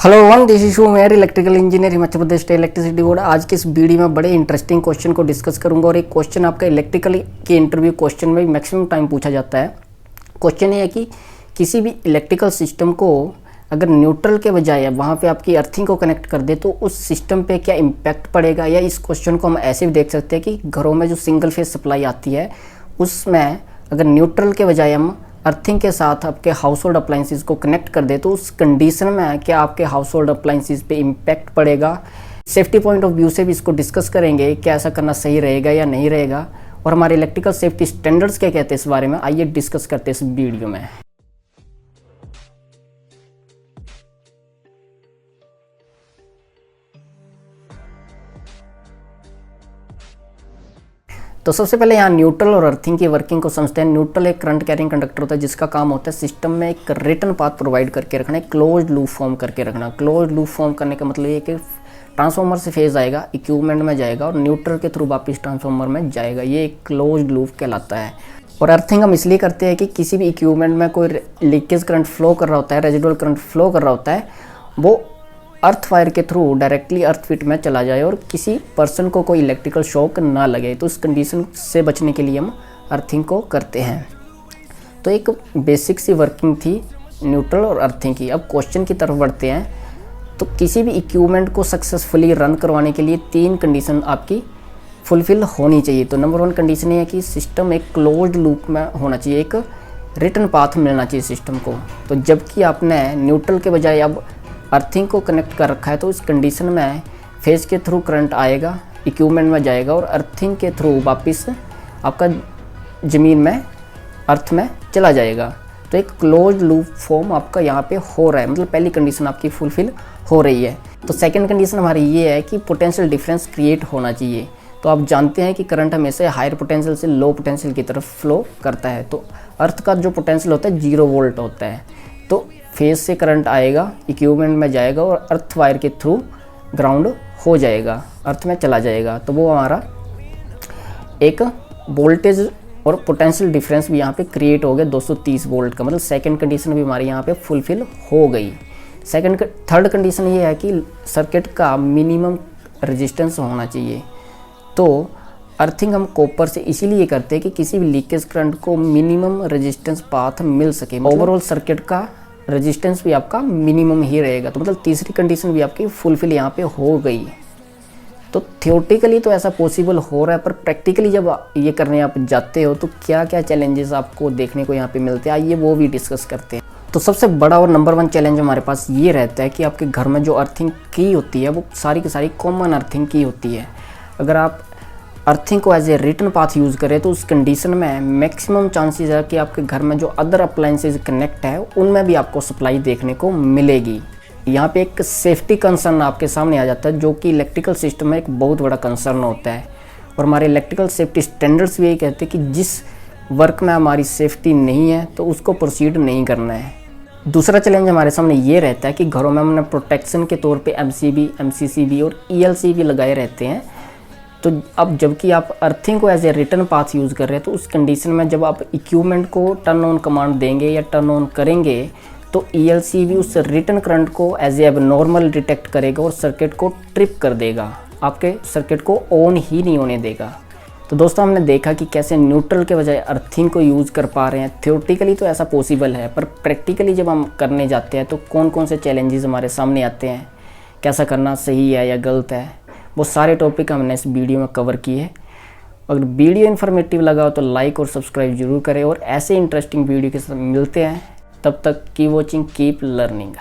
Hello one this issue mayor electrical engineer Himachal Pradesh state electricity board. आज के इस video में बड़े इंटरेस्टिंग क्वेश्चन को डिस्कस करूंगा और एक क्वेश्चन आपका इलेक्ट्रिकल के इंटरव्यू क्वेश्चन में मैक्सिमम टाइम पूछा जाता है। क्वेश्चन ये है कि किसी भी इलेक्ट्रिकल सिस्टम को अगर न्यूट्रल के बजाय वहाँ पे आपकी अर्थिंग को कनेक्ट कर दे तो उस सिस्टम पे क्या इम्पैक्ट पड़ेगा। या इस क्वेश्चन को हम ऐसे भी देख सकते हैं कि घरों में जो सिंगल फेज सप्लाई आती है उसमें अगर न्यूट्रल के बजाय हम अर्थिंग के साथ आपके हाउस होल्ड अप्लाइंसेस को कनेक्ट कर दे तो उस कंडीशन में क्या आपके हाउस होल्ड अप्लाइंसेस पे इम्पैक्ट पड़ेगा। सेफ्टी पॉइंट ऑफ व्यू से भी इसको डिस्कस करेंगे, क्या ऐसा करना सही रहेगा या नहीं रहेगा, और हमारे इलेक्ट्रिकल सेफ्टी स्टैंडर्ड्स क्या कहते हैं इस बारे में। आइए डिस्कस करते हैं इस वीडियो में। तो सबसे पहले यहाँ न्यूट्रल और अर्थिंग की वर्किंग को समझते हैं। न्यूट्रल एक करंट कैरिंग कंडक्टर होता है जिसका काम होता है सिस्टम में एक रिटर्न पाथ प्रोवाइड करके रखना, एक क्लोज्ड लूप फॉर्म करके रखना। क्लोज्ड लूप फॉर्म करने का मतलब ये कि ट्रांसफार्मर से फेज आएगा, इक्विपमेंट में जाएगा और न्यूट्रल के थ्रू वापस ट्रांसफार्मर में जाएगा। ये एक क्लोज्ड लूप कहलाता है। और अर्थिंग हम इसलिए करते हैं कि किसी भी इक्विपमेंट में कोई लीकेज करंट फ्लो कर रहा होता है, रेजिडुअल करंट फ्लो कर रहा होता है, वो अर्थ वायर के थ्रू डायरेक्टली अर्थ फिट में चला जाए और किसी पर्सन को कोई इलेक्ट्रिकल शॉक ना लगे। तो इस कंडीशन से बचने के लिए हम अर्थिंग को करते हैं। तो एक बेसिक सी वर्किंग थी न्यूट्रल और अर्थिंग की। अब क्वेश्चन की तरफ बढ़ते हैं। तो किसी भी इक्विपमेंट को सक्सेसफुली रन करवाने के लिए 3 कंडीशन आपकी फुलफिल होनी चाहिए। तो नंबर 1 कंडीशन ये है कि सिस्टम एक क्लोज्ड लूप में होना चाहिए, एक रिटर्न पाथ मिलना चाहिए सिस्टम को। तो जबकि आपने न्यूट्रल के बजाय अब अर्थिंग को कनेक्ट कर रखा है तो इस कंडीशन में फेज के थ्रू करंट आएगा, इक्विपमेंट में जाएगा और अर्थिंग के थ्रू वापस आपका ज़मीन में अर्थ में चला जाएगा। तो एक क्लोज्ड लूप फॉर्म आपका यहाँ पे हो रहा है, मतलब पहली कंडीशन आपकी फुलफिल हो रही है। तो सेकंड कंडीशन हमारी ये है कि पोटेंशियल डिफरेंस क्रिएट होना चाहिए। तो आप जानते हैं कि करंट हमेशा हायर पोटेंशियल से लो पोटेंशियल की तरफ फ्लो करता है। तो अर्थ का जो पोटेंशियल होता है 0 वोल्ट होता है। तो फेज से करंट आएगा, इक्विपमेंट में जाएगा और अर्थ वायर के थ्रू ग्राउंड हो जाएगा, अर्थ में चला जाएगा। तो वो हमारा एक वोल्टेज और पोटेंशियल डिफरेंस भी यहाँ पे क्रिएट हो गया 230 वोल्ट का। मतलब सेकंड कंडीशन भी हमारी यहाँ पे फुलफिल हो गई। थर्ड कंडीशन ये है कि सर्किट का मिनिमम रेजिस्टेंस होना चाहिए। तो अर्थिंग हम कॉपर से इसीलिए करते हैं कि किसी भी लीकेज करंट को मिनिमम रेजिस्टेंस पाथ मिल सके। ओवरऑल सर्किट का रेजिस्टेंस भी आपका मिनिमम ही रहेगा। तो मतलब तीसरी कंडीशन भी आपकी फुलफिल यहाँ पे हो गई। तो थियोरेटिकली तो ऐसा पॉसिबल हो रहा है, पर प्रैक्टिकली जब ये करने आप जाते हो तो क्या क्या चैलेंजेस आपको देखने को यहाँ पे मिलते हैं, आइए वो भी डिस्कस करते हैं। तो सबसे बड़ा और नंबर 1 चैलेंज हमारे पास ये रहता है कि आपके घर में जो अर्थिंग की होती है वो सारी की सारी कॉमन अर्थिंग की होती है। अगर आप अर्थिंग को as a return path use करें तो उस कंडीशन में मैक्सिमम चांसेस है कि आपके घर में जो अदर अप्लाइंसेज कनेक्ट है उनमें भी आपको सप्लाई देखने को मिलेगी। यहाँ पे एक सेफ्टी कंसर्न आपके सामने आ जाता है जो कि इलेक्ट्रिकल सिस्टम में एक बहुत बड़ा कंसर्न होता है। और हमारे इलेक्ट्रिकल सेफ्टी स्टैंडर्ड्स भी यही कहते हैं कि जिस वर्क में हमारी सेफ्टी नहीं है तो उसको प्रोसीड नहीं करना है। दूसरा चैलेंज हमारे सामने ये रहता है कि घरों में हमने प्रोटेक्शन के तौर पे MCB, MCCB और ELCB लगाए रहते हैं। तो अब जबकि आप अर्थिंग को as a return path use कर रहे हैं तो उस कंडीशन में जब आप इक्विपमेंट को टर्न ऑन कमांड देंगे या टर्न ऑन करेंगे तो ELCB उस रिटर्न करंट को एज ए नॉर्मल डिटेक्ट करेगा और सर्किट को ट्रिप कर देगा, आपके सर्किट को ऑन ही नहीं होने देगा। तो दोस्तों हमने देखा कि कैसे न्यूट्रल के बजाय अर्थिंग को यूज़ कर पा रहे हैं। थ्योरेटिकली तो ऐसा पॉसिबल है, पर प्रैक्टिकली जब हम करने जाते हैं तो कौन कौन से चैलेंजेस हमारे सामने आते हैं, कैसा करना सही है या गलत है, वो सारे टॉपिक हमने इस वीडियो में कवर किए हैं। अगर वीडियो इन्फॉर्मेटिव लगा हो तो लाइक और सब्सक्राइब जरूर करें और ऐसे इंटरेस्टिंग वीडियो के साथ मिलते हैं। तब तक कीप वॉचिंग, कीप लर्निंग।